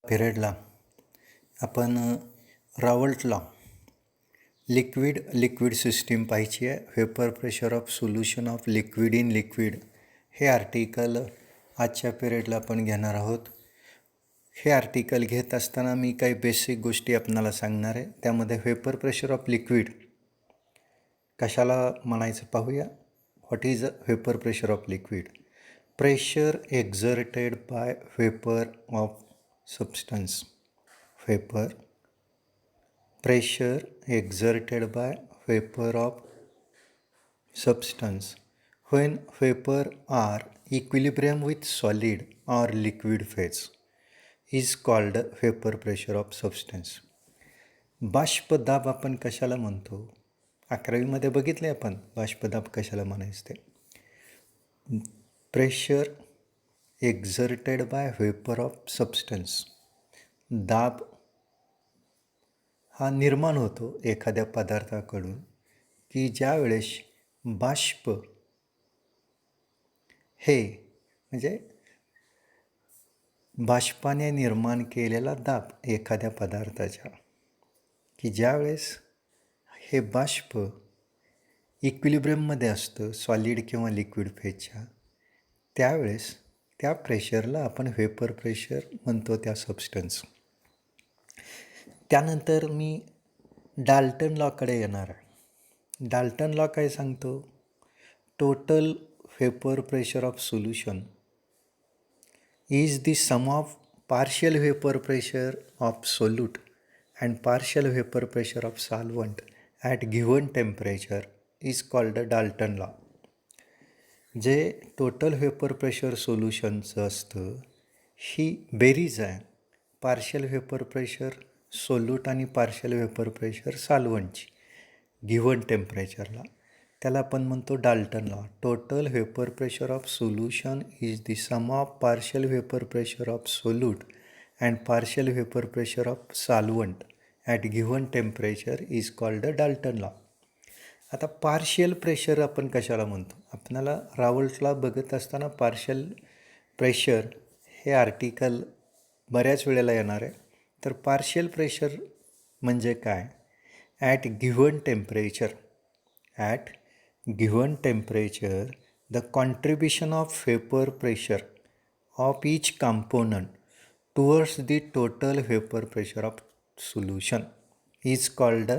पिरियडला आपण रावल्ट law liquid system पाहिजे आहे. Vapour pressure of solution of liquid in liquid हे आर्टिकल आजच्या पिरियडला आपण घेणार आहोत. हे आर्टिकल घेत असताना मी काही बेसिक गोष्टी आपणाला सांगणार आहे. त्यामध्ये व्हेपर प्रेशर ऑफ लिक्विड कशाला म्हणायचं पाहूया. What is a vapour pressure of liquid? Pressure exerted by vapour of substance. Vapor pressure exerted by vapor of substance when vapor are equilibrium with solid or liquid phase is called vapor pressure of substance. बाष्पदाब आपण कशाला म्हणतो? 11वीमध्ये बघितले आपण बाष्पदाब कशाला म्हणायचं ते. Pressure exerted by vapour of substance. दाब हा निर्माण होतो एखाद्या पदार्थाकडून की ज्या वेळेस बाष्प हे म्हणजे बाष्पाने निर्माण केलेला दाब एखाद्या पदार्थाच्या की ज्या वेळेस हे बाष्प इक्विलिब्रियममध्ये असतं सॉलिड किंवा लिक्विड फेजच्या, त्यावेळेस त्या प्रेशरला आपण व्हेपर प्रेशर म्हणतो त्या सबस्टन्स. त्यानंतर मी डाल्टन लॉकडे येणार आहे. डाल्टन लॉ काय सांगतो? Total vapour pressure of solution is the sum of partial vapour pressure of solute and partial vapour pressure of solvent at given temperature is called Dalton law. जे total vapour pressure सोल्युशनचं असतं ही बेरीज आहे partial vapour pressure solute आणि partial vapour pressure सॉल्वंटची given टेम्परेचरला. त्याला आपण म्हणतो Dalton law. Total vapour pressure of solution is the sum of partial vapour pressure of solute and partial vapour pressure of solvent at given temperature is called Dalton law. आता partial pressure आपण कशाला म्हणतो? आपल्याला रावल्टला बघत असताना partial pressure हे article बऱ्याच वेळेला येणार आहे. तर पार्शियल प्रेशर म्हणजे काय? At given temperature the contribution of vapour pressure of each component towards the total vapour pressure of solution is called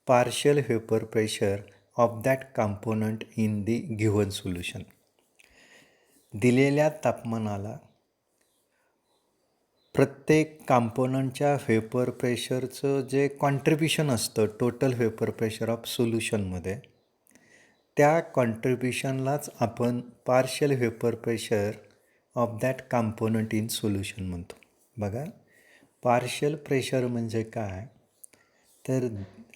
partial vapor pressure of that component in the given solution. दिलेल्या तापमानाला प्रत्येक कॉम्पोनंटच्या vapour प्रेशरचं जे contribution असतं total vapour pressure of सोल्युशनमध्ये, त्या कॉन्ट्रीब्युशनलाच आपण partial vapour pressure of that component in solution म्हणतो. बघा, पार्शियल प्रेशर म्हणजे काय? तर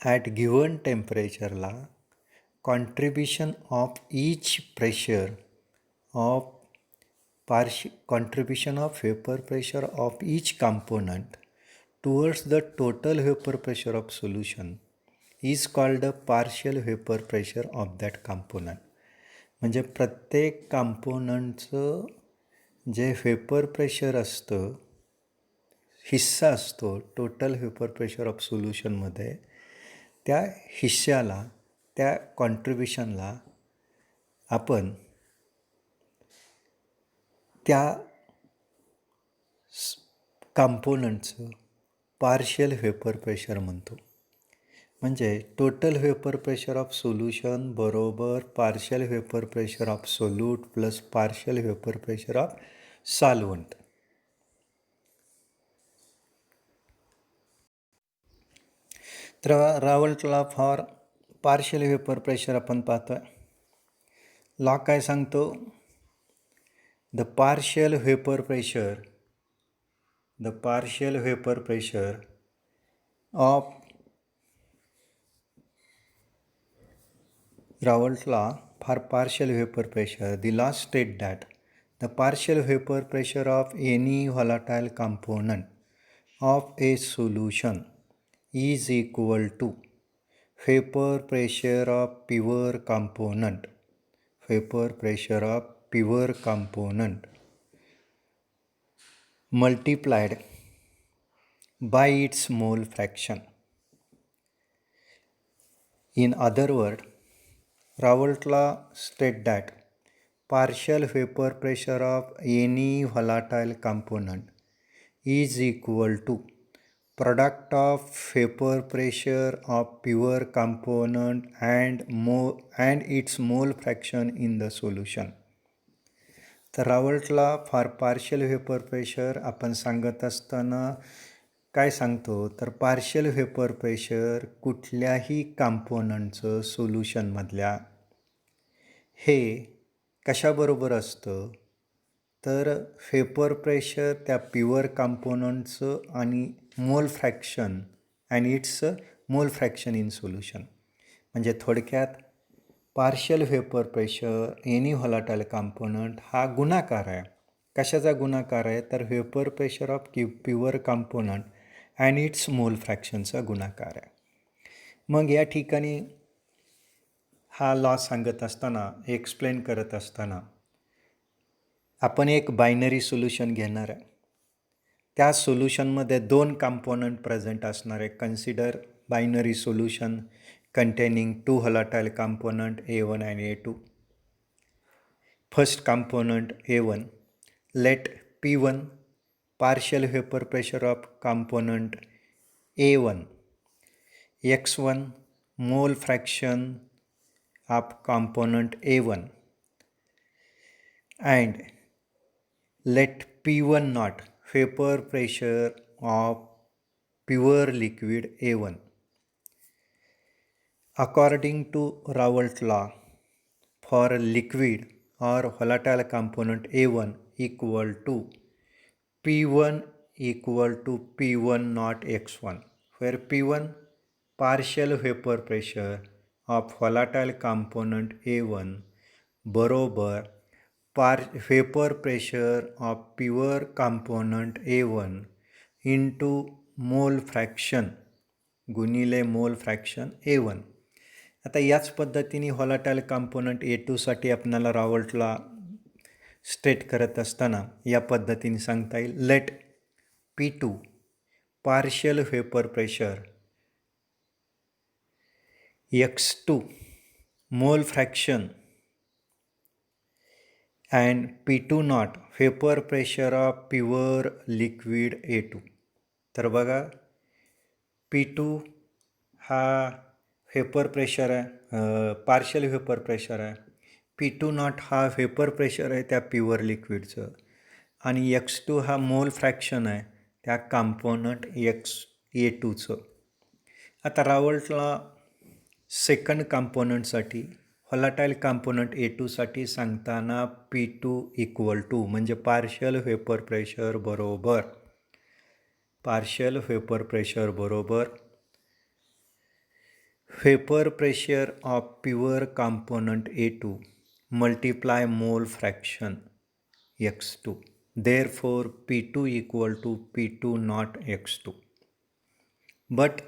ॲट गिव्हन टेम्परेचरला contribution of each pressure of contribution of vapour pressure of each component towards the total vapour pressure of solution is called partial vapour pressure of that component. म्हणजे प्रत्येक कॉम्पोनंटचं जे vapour pressure असतं, हिस्सा असतो total vapour pressure of सोल्युशनमध्ये, त्या हिस्स्याला त्या कॉन्ट्रीब्युशनला आपण त्या कॉम्पोनंटचं पार्शियल व्हेपर प्रेशर म्हणतो. म्हणजे total vapour pressure of solution बरोबर partial vapour pressure of solute plus partial vapour pressure of solvent. तर Raoult law for partial vapour pressure आपण पाहतो आहे. लॉ काय सांगतो? The partial vapour pressure of Raoult law for partial vapor pressure. The law states that the partial vapor pressure of any volatile component of a solution is equal to vapor pressure of pure component multiplied by its mole fraction. In other words, Raoult law states that partial vapor pressure of any volatile component is equal to product of vapor pressure of pure component and its mole fraction in the solution. तर Raoult law for partial vapour pressure आपण सांगत असताना काय सांगतो तर partial vapour pressure कुठल्याही कॉम्पोनंटचं सोल्युशनमधल्या हे कशाबरोबर असतं तर व्हेपर प्रेशर त्या प्युअर कॉम्पोनंटचं आणि mole fraction and its mole fraction in solution. म्हणजे थोडक्यात partial vapour pressure any volatile component हा गुणाकार आहे. कशाचा गुणाकार आहे तर vapour pressure of pure component and its mole फ्रॅक्शनचा गुणाकार आहे. मग या ठिकाणी हा लॉ सांगत असताना एक्सप्लेन करत असताना आपण एक बायनरी सोल्युशन घेणार आहे. त्या सोल्युशनमध्ये 2 कॉम्पोनंट प्रेझेंट असणार आहे. Consider binary solution containing 2 volatile component A1 and A2. First component A1, let P1 partial vapor pressure of component A1, x1 mole fraction of component A1 and let P1 naught vapor pressure of pure liquid A1. According to Raoult law, for a liquid or volatile component A1 equal to P1 equal to P1 naught x1, where P1 partial vapor pressure of volatile component A1 बरोबर vapor pressure of pure component A1 into mole fraction गुणिले mole fraction A1. आता याच पद्धतीने व्हॉलाटाईल component A2साठी आपल्याला रावल्टला state करत असताना या पद्धतीने सांगता येईल. Late P2 partial vapour pressure x2 मोल fraction and P2 not vapour pressure of pure liquid A2. तर बघा P2 हा व्हेपर प्रेशर आहे, पार्शियल व्हेपर प्रेशर आहे. P2 नॉट हा व्हेपर प्रेशर आहे त्या प्युअर लिक्विडचं आणि x2 हा मोल फ्रॅक्शन आहे त्या कॉम्पोनंट A2चं. आता रावल्टला सेकंड कॉम्पोनंटसाठी व्हॉलाटाईल कॉम्पोनंट A2साठी सांगताना P2 इक्वल टू म्हणजे पार्शियल व्हेपर प्रेशर बरोबर vapor pressure of pure component A2 multiply mole fraction x2. Therefore, P2 equal to P2 not x2. But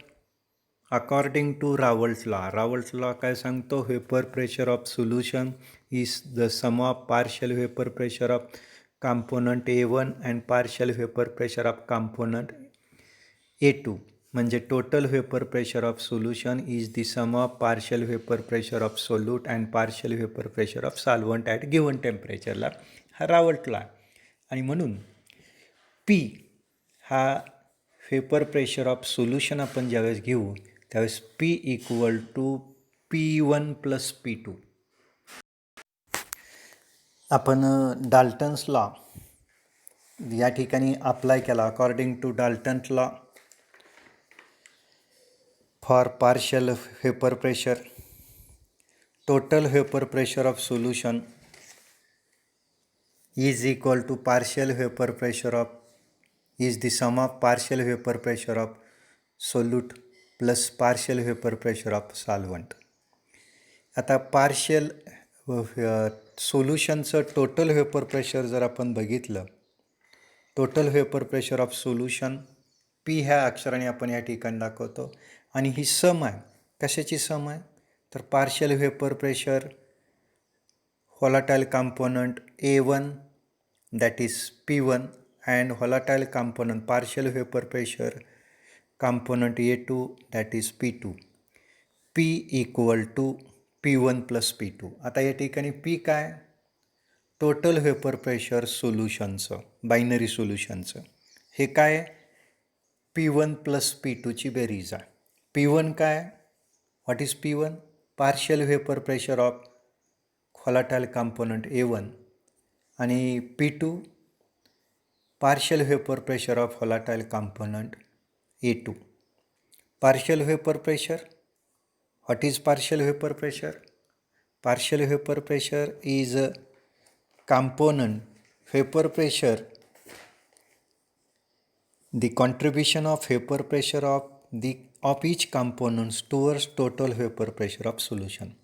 according to Raoult's law काय सांगतो vapor pressure of solution is the sum of partial vapor pressure of component A1 and partial vapor pressure of component A2. म्हणजे total vapour pressure of solution is the sum of partial vapour pressure of solute and partial vapour pressure of solvent at given टेम्परेचरला हा रावल्टला. आणि म्हणून P हा vapour pressure of solution आपण ज्यावेळेस घेऊ त्यावेळेस P equal to P1 plus P2. आपण डाल्टन्स लॉ या ठिकाणी अप्लाय केला. According to Dalton's law for partial vapor pressure, total vapor pressure of solution is equal to partial vapor pressure of is the sum of partial vapor pressure of solute plus partial vapor pressure of solvent. आता partial सोल्युशनचं total vapour pressure जर आपण बघितलं, total vapour pressure of solution P ह्या अक्षराने आपण या ठिकाणी दाखवतो आणि ही सम आहे. कशाची सम आहे तर partial vapour pressure volatile component A1 that is P1 and volatile component partial vapour pressure component A2 that is P2. P equal to P1 plus P2. आता या ठिकाणी P काय? टोटल व्हेपर प्रेशर सोल्युशनचं, binary सोल्युशनचं. हे काय? P1 plus P2ची बेरीज आहे. P1 काय? What is P1? Partial vapour pressure of volatile component A1 आणि P2 partial vapor pressure of volatile component A2. Partial vapor pressure. What is partial vapor pressure? Partial vapor pressure is a component vapor pressure, the contribution of vapor pressure of each components towards total vapor pressure of solution.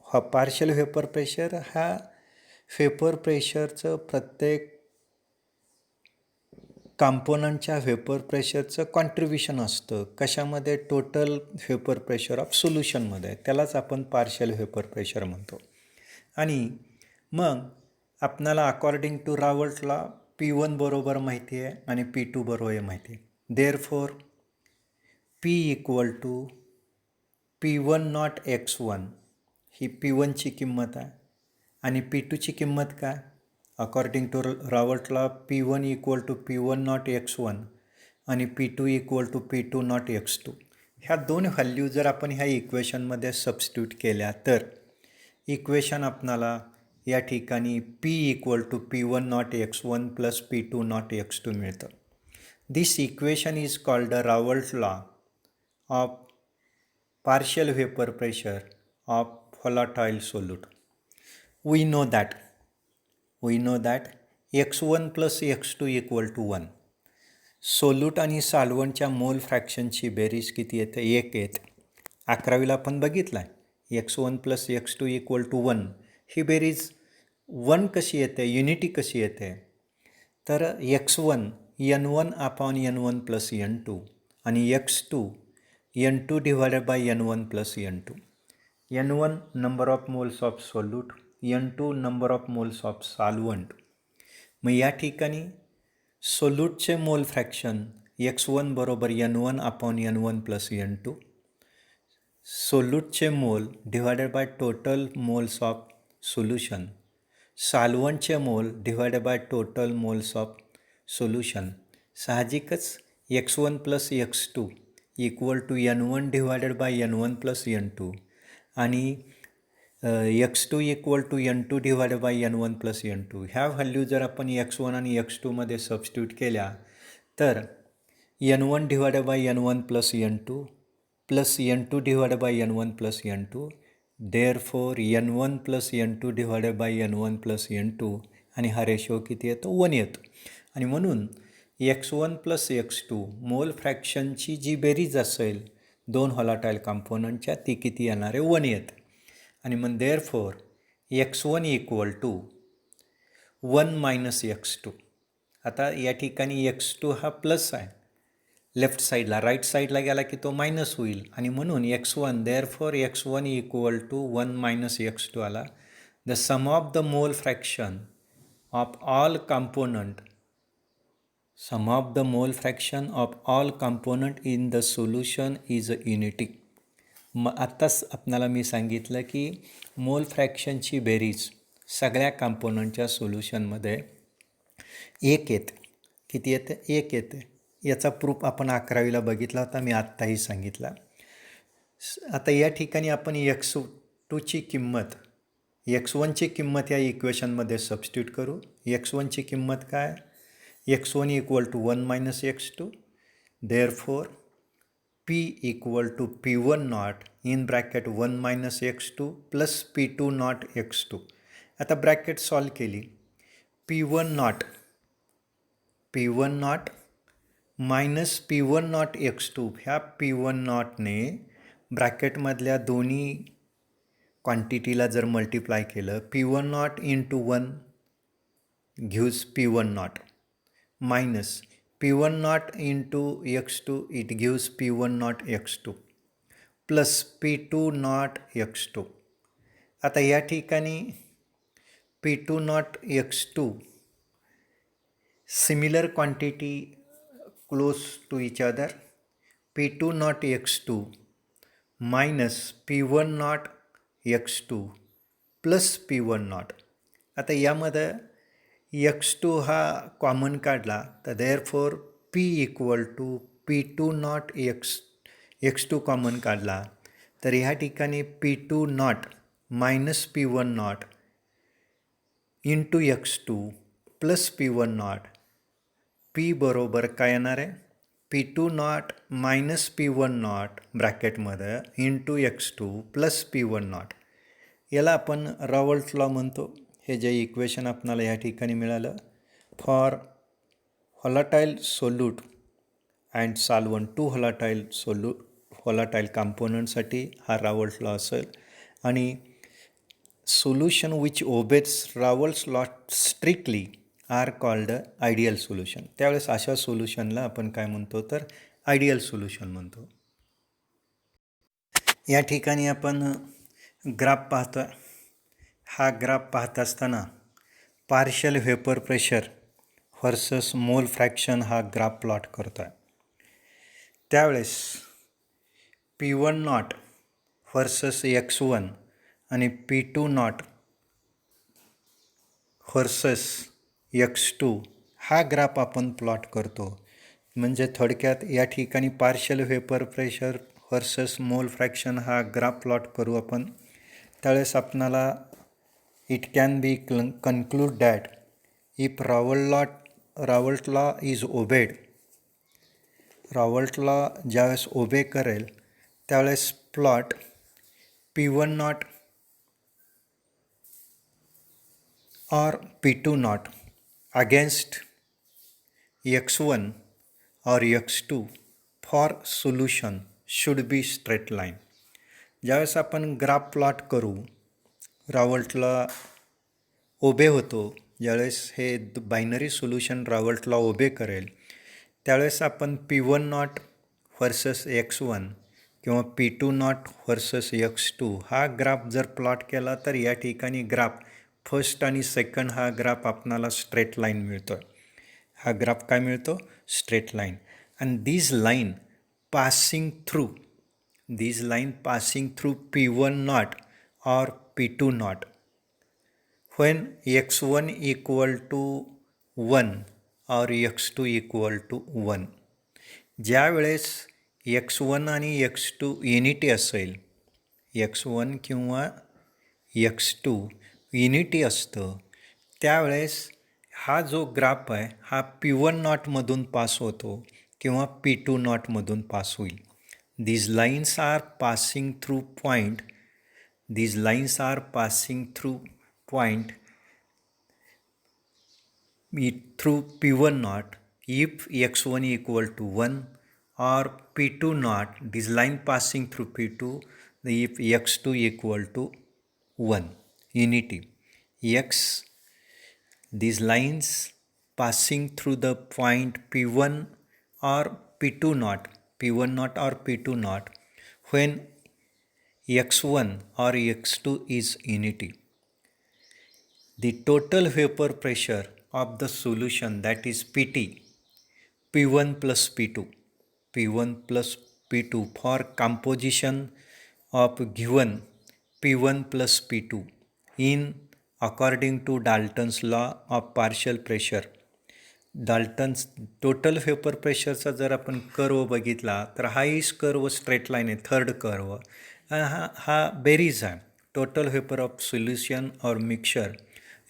हा partial vapor pressure हा vapor pressureचं प्रत्येक कंपोनंटच्या vapour प्रेशरचं contribution असतं. कशामध्ये? Total vapour pressure of सोल्युशनमध्ये. त्यालाच आपण partial vapour pressure म्हणतो. आणि मग आपणाला according to Raoult law P1 बरोबर माहिती आहे आणि P2 बरोबर माहिती आहे. Therefore P equal to P1 naught X1 ही P1ची किंमत आहे आणि P2ची किंमत काय? According to Raoult law P1 equal to P1 naught X1 आणि P2 equal to P2 naught X2. ह्या दोन व्हॅल्यू जर आपण ह्या इक्वेशनमध्ये सबस्टिट्यूट केल्या तर इक्वेशन आपणाला या ठिकाणी P equal to P1 naught X1 plus P2 naught X2 मिळतं. This equation is called the Raoult law of partial vapor pressure of volatile solute. We know that X1 plus X2 equal to 1. Solute आणि सॉल्व्हंटच्या मोल फ्रॅक्शनची बेरीज किती येते? 1 येते. 11वीला आपण बघितलं आहे X1 plus X2 equal to 1. ही बेरीज 1 कशी येते? युनिटी कशी येते? तर X1 N1 upon N1 plus N2 आणि X2 N2 divided by N1 plus N2. N1 number of moles of solute, N2 number of moles of solvent. मग या ठिकाणी सोल्यूटचे मोल फ्रॅक्शन X1 बरोबर N1 upon N1 plus N2. सोल्यूटचे mole divided by total moles of solution. सॉल्व्हंटचे mole divided by total moles of solution. साहजिकच X1 plus X2 equal to N1 divided by N1 plus N2 आणि X2 equal to N2 divided by N1 plus N2. ह्या value जर आपण X1 आणि X2मध्ये substitute केल्या तर N1 divided by N1 plus N2 plus N2 divided by N1 plus N2. Therefore N1 plus N2 divided by N1 plus N2 आणि हा ratio किती येतो? 1 येतो. आणि म्हणून X1 प्लस X2 मोल फ्रॅक्शनची जी बेरीज असेल दोन व्हॉलाटाईल कंपोनंटच्या ती किती येणार आहे? 1 येते. आणि मग therefore X1 equal to 1 minus X2. आता या ठिकाणी X2 हा प्लस आहे लेफ्ट साईडला, राईट साईडला गेला की तो मायनस होईल आणि म्हणून X1 therefore X1 equal to 1 minus X2 आला. The sum of the mole fraction of all component Sum of the mole fraction of all component in the solution is a unity. आत्ताच आपणाला मी सांगितलं की मोल फ्रॅक्शनची बेरीज सगळ्या कंपोनंटच्या सोल्युशनमध्ये 1 येते. किती येते? 1 येते. याचा प्रूफ आपण 11वीला बघितला होता, मी आत्ताही सांगितला. आता या ठिकाणी आपण X2ची किंमत X1ची किंमत या इक्वेशनमध्ये सबस्टिट्यूट करू. X1ची किंमत काय? X1 equal to 1 minus X2. Therefore, P equal to P1 naught in bracket 1 minus X2 plus P2 naught X2. आता ब्रॅकेट सॉल्व केली. P1 naught minus P1 naught X2. ह्या P1 naughtने ब्रॅकेटमधल्या दोन्ही क्वांटिटीला जर मल्टिप्लाय केलं P1 naught into 1 gives P1 naught. Minus P1 naught into X2, it gives P1 naught X2 plus P2 naught X2. आता या ठिकाणी P2 naught X2 similar quantity close to each other. P2 naught x2 minus P1 naught x2 plus P1 naught. आता यामध्ये x2 हा common काढला तर therefore P equal to P2 naught x2 common काढला तर ह्या ठिकाणी P2 naught minus P1 naught into x2 plus P1 naught. P बरोबर काय येणार आहे P2 naught minus P1 naught ब्रॅकेटमध्ये into x2 plus P1 naught. याला आपण रॉल्स लॉ म्हणतो. हे जे इक्वेशन आपल्याला या ठिकाणी मिळालं for volatile solute and solvent two volatile कॉम्पोनंटसाठी हा रॉल्स लॉ असेल. आणि solution which obeys Raoult's law strictly are called ideal solution. त्यावेळेस अशा सोल्युशनला आपण काय म्हणतो तर आयडियल सोल्युशन म्हणतो. या ठिकाणी आपण ग्राफ पाहतो. हा ग्राफ पाहत असताना partial vapour pressure versus mole fraction हा ग्राफ प्लॉट करतो आहे. त्यावेळेस P1 नॉट व्हर्सस x1 आणि P2 नॉट व्हर्सस x2 हा ग्राफ आपण प्लॉट करतो. म्हणजे थोडक्यात या ठिकाणी partial vapour pressure versus mole fraction हा ग्राफ प्लॉट करू आपण. त्यावेळेस आपणाला it can be conclude that if Raoult's law is obeyed, Raoult's law ज्यावेळेस ओबे करेल त्यावेळेस plot P1 naught or P2 naught against x1 or x2 for solution should be straight line. ज्यावेळेस आपण graph plot करू Rawls law ओबे होतो, ज्यावेळेस हे बायनरी सोल्युशन रॉल्स लॉ ओबे करेल त्यावेळेस आपण P1 नॉट व्हर्सस x1 किंवा P2 नॉट व्हर्सस x2 हा ग्राफ जर प्लॉट केला तर या ठिकाणी ग्राफ फर्स्ट आणि सेकंड हा ग्राफ आपणाला स्ट्रेट लाईन मिळतो. हा ग्राफ काय मिळतो स्ट्रेट लाईन. आणि this line passing through P1 naught or P2 naught when x1 equal to 1 or x2 equal to 1. ज्या वेळेस x1 आणि x2 युनिटी असेल, x1 किंवा x2 युनिटी असतं त्यावेळेस हा जो ग्राफ आहे हा P1 नॉटमधून पास होतो किंवा P2 नॉटमधून पास होईल. These lines are passing through point through P1 naught if x1 equal to 1 or P2 naught, this line passing through P2 if x2 equal to 1. Unity these lines passing through the point P1 or P2 naught, or P2 naught when x1 or x2 is unity. The total vapor pressure of the solution, that is PT, P1 plus P2 for composition of given P1 plus P2 in according to Dalton's law of partial pressure. Dalton's total vapour प्रेशरचा जर आपण curve बघितला तर हाही curve straight line आहे, third curve. हा बेरीज आहे. Total vapour of solution or mixture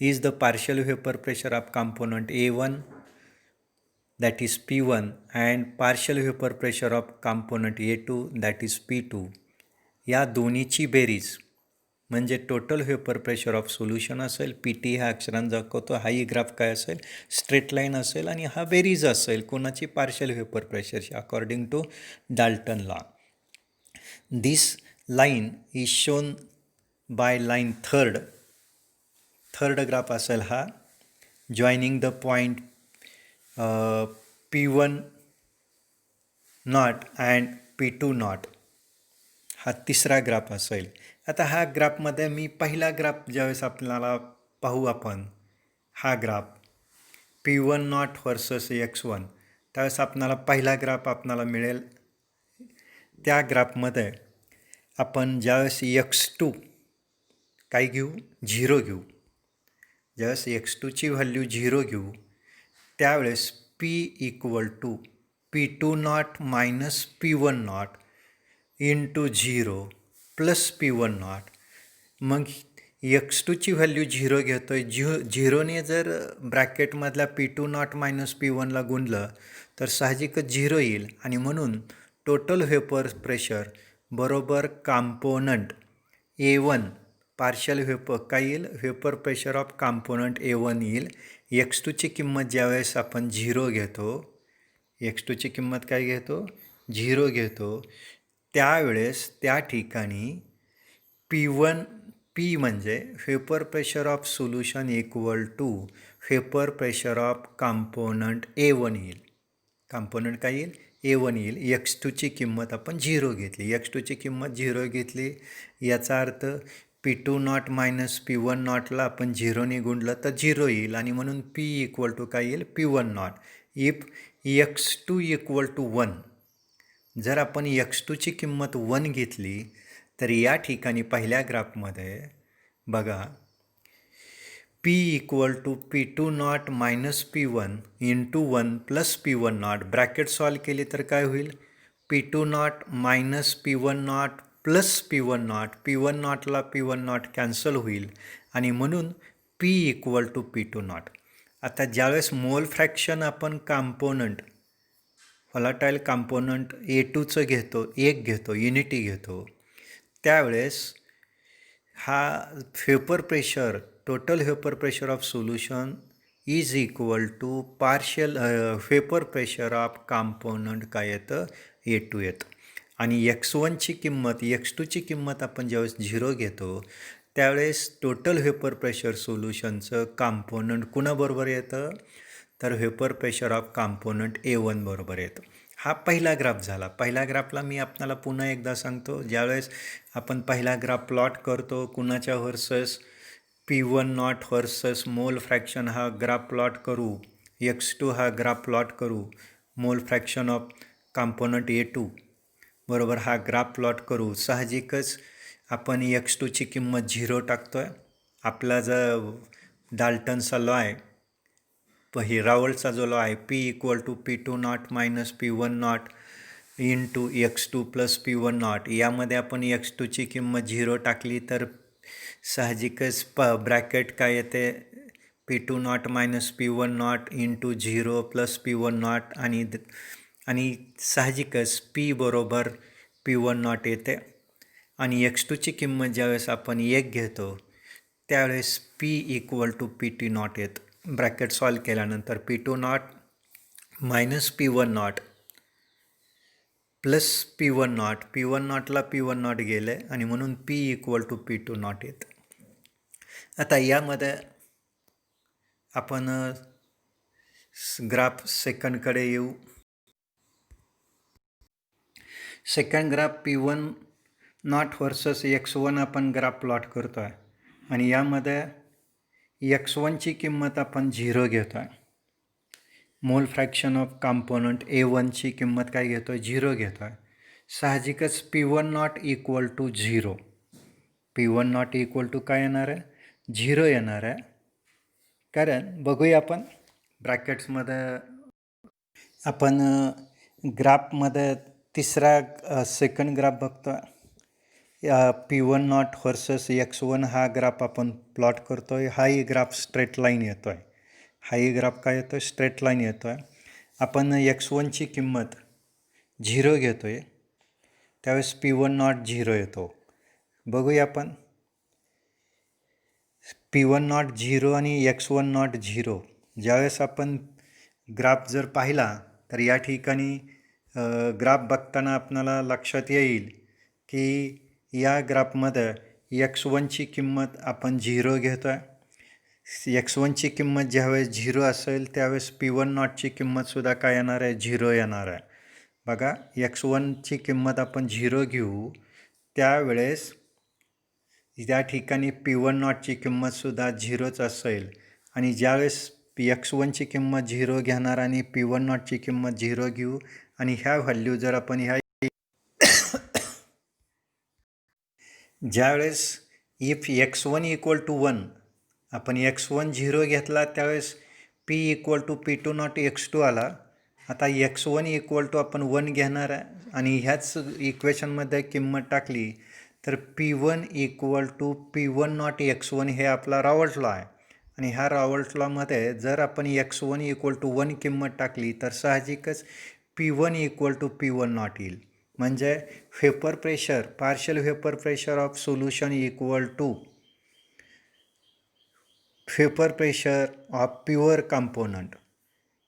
is the partial vapor pressure of component A1, that is P1, and partial vapor pressure of component A2, that is P2. या दोन्हीची बेरीज म्हणजे total vapour pressure of solution असेल. PT ह्या अक्षरांना दाखवतो. हाही graph काय असेल स्ट्रेट लाईन असेल आणि हा बेरीज असेल कोणाची पार्शियल व्हेपर प्रेशरची according to Dalton law. This line is shown by line third graph असेल हा joining the point P1 naught and P2 naught. हा तिसरा ग्राफ असेल. आता हा ग्राफमध्ये मी पहिला ग्राफ ज्यावेळेस आपल्याला पाहू आपण हा graph P1 not versus x1 त्यावेळेस आपल्याला पहिला ग्राफ आपल्याला मिळेल त्या ग्राफमध्ये आपण ज्यावेळेस x2 काय घेऊ, 0 घेऊ. ज्यावेळेस x2ची व्हॅल्यू 0 घेऊ त्यावेळेस p equal to p2 naught minus p1 naught into 0 plus p1 naught. मग x2ची व्हॅल्यू 0 घेतो आहे. 0ने जर ब्रॅकेटमधल्या p2 नॉट मायनस p1ला गुणलं तर साहजिकच 0 येईल आणि म्हणून टोटल व्हेपर प्रेशर बरोबर कॉम्पोनंट A1 पार्शियल व्हेपर काय येईल, vapour pressure of component A1 येईल. x2ची किंमत ज्यावेळेस आपण 0 घेतो, x2ची किंमत काय घेतो, 0 घेतो, त्यावेळेस त्या ठिकाणी P म्हणजे vapour pressure of solution equal to vapour pressure of component A1 येईल. कॉम्पोनंट काय येईल, A1 येईल. x2ची किंमत आपण 0 घेतली, x2ची किंमत 0 घेतली याचा अर्थ p2 नॉट मायनस p1 नॉटला आपण 0ने गुणलं तर 0 येईल आणि म्हणून p इक्वल टू काय येईल, p1 not. If x2 equal to 1, जर आपण x2ची किंमत 1 घेतली तर या ठिकाणी पहिल्या ग्राफमध्ये बघा p equal to p2 naught minus p1 into 1 plus p1 naught. Bracket solve केली तर काय होईल, p2 naught minus p1 naught plus p1 naught. p1 नॉटला p1 नॉट कॅन्सल होईल आणि म्हणून p equal to p2 not. आता ज्यावेळेस मोल फ्रॅक्शन आपण कॉम्पोनंट व्हॉलाटाईल कॉम्पोनंट A2चं घेतो, युनिटी घेतो, त्यावेळेस हा vapour pressure, total vapour pressure of solution is equal to partial vapour pressure of component काय येतं, A2 येतं. आणि x1ची किंमत, x2ची किंमत आपण ज्यावेळेस 0 घेतो त्यावेळेस टोटल व्हेपर प्रेशर सोल्युशनचं कॉम्पोनंट कुणाबरोबर येतं, तर vapour pressure of component A1 बरोबर येतं. हा पहिला ग्राफ झाला. पहिल्या ग्राफला मी आपल्याला पुन्हा एकदा सांगतो, ज्यावेळेस आपण पहिला ग्राफ प्लॉट करतो कुणाच्या versus p1 naught versus mole fraction हा ग्राफ प्लॉट करू, x2 हा ग्राफ प्लॉट करू, मोल फ्रॅक्शन ऑफ कॉम्पोनंट A2 बरोबर हा ग्राफ प्लॉट करू. साहजिकच आपण x2ची किंमत 0 टाकतो आहे. आपला जर डाल्टनचा लॉ आहे, ही रावल्टचा जो लॉ आहे, p equal to p2 naught minus p1 naught into x2 plus p1 naught. यामध्ये आपण x2ची किंमत 0 टाकली तर साहजिकच ब्रॅकेट काय येते, p2 naught minus p1 naught into 0 plus p1 not आणि साहजिकच p बरोबर p1 नॉट येते. आणि x2ची किंमत ज्यावेळेस आपण 1 घेतो त्यावेळेस p equal to pt naught येतं. ब्रॅकेट सॉल्व केल्यानंतर p2 naught minus p1 naught plus p1 naught, p1 नॉटला p1 नॉट गेले आणि म्हणून p equal to p2 not येतं. आता यामध्ये आपण ग्राफ सेकंडकडे येऊ. Second graph p1 naught versus x1 आपण ग्राफ प्लॉट करतो आहे आणि यामध्ये x1ची किंमत आपण 0 घेतो आहे. मोल फ्रॅक्शन ऑफ कॉम्पोनंट A1ची किंमत काय घेतो आहे, 0 घेतो आहे. साहजिकच p1 naught equal to 0, p1 naught equal to काय येणार आहे, 0 येणार आहे. कारण बघूया आपण ब्रॅकेट्समध्ये आपण ग्राफमध्ये तिसरा सेकंड ग्राफ बघतो आहे. p1 नॉट व्हर्सेस x1 हा ग्राफ आपण प्लॉट करतो आहे. हाही ग्राफ स्ट्रेट लाईन येतो आहे. हाही ग्राफ काय येतो आहे, स्ट्रेट लाईन येतो आहे. आपण x1ची किंमत 0 घेतो आहे त्यावेळेस p1 नॉट 0 येतो. बघूया आपण p1 नॉट 0 आणि x1 नॉट 0. ज्यावेळेस आपण ग्राफ जर पाहिला तर या ठिकाणी ग्राफ बघताना आपणाला लक्षात येईल की या ग्राफमध्ये x1ची किंमत आपण 0 घेतो आहे. x1ची किंमत ज्यावेळेस 0 असेल त्यावेळेस p1 नॉटची किंमतसुद्धा काय येणार आहे, 0 येणार आहे. बघा x1ची किंमत आपण 0 घेऊ त्यावेळेस या ठिकाणी p1 नॉटची किंमतसुद्धा 0च असेल आणि ज्यावेळेस x1ची किंमत 0 घेणार आणि p1 नॉटची किंमत 0 घेऊ आणि ह्या व्हॅल्यू जर आपण ह्या ज्यावेळेस इफ x1 इक्वल टू 1 आपण x1 0 घेतला त्यावेळेस p equal to p2 naught x2 आला. आता x1 इक्वल टू आपण 1 घेणार आहे आणि ह्याच इक्वेशनमध्ये किंमत टाकली तर p1 equal to p1 naught x1 हे आपला रॉबर्ट्स लॉ आहे. आणि ह्या रॉबर्ट्स लॉमध्ये जर आपण x1 इक्वल टू 1 किंमत टाकली तर साहजिकच p1 equal to p1 naught येईल. म्हणजे vapour pressure, partial vapour pressure of solution equal to vapour pressure of pure component.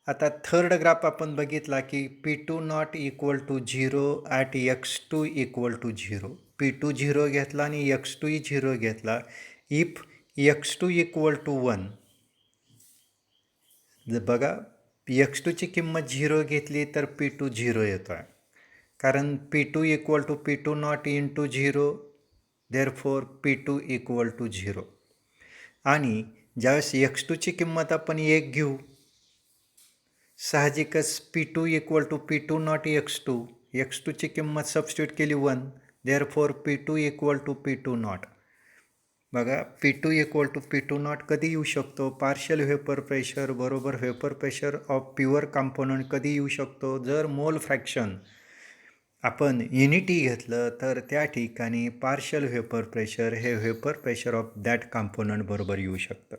आता थर्ड ग्राफ आपण बघितला की P2 naught equal to 0 at x2 equal to 0. P2 0 घेतला आणि x2 0 घेतला. If x2 equal to 1, बघा x2ची किंमत 0 घेतली तर P2 0 येतो आहे, कारण P2 equal to P2 naught into 0, therefore P2 equal to 0. आणि ज्यावेळेस x2ची किंमत आपण 1 घेऊ, साहजिकच P2 equal to P2 naught x2, x2ची किंमत सबस्टिट्यूट केली 1, therefore P2 equal to P2 not. बघा P2 equal to P2 not कधी येऊ शकतो? पार्शियल व्हेपर प्रेशर बरोबर vapour pressure of pure component कधी येऊ शकतो? जर मोल फ्रॅक्शन आपण युनिटी घेतलं तर त्या ठिकाणी पार्शियल व्हेपर प्रेशर हे vapour pressure of that component बरोबर येऊ शकतं.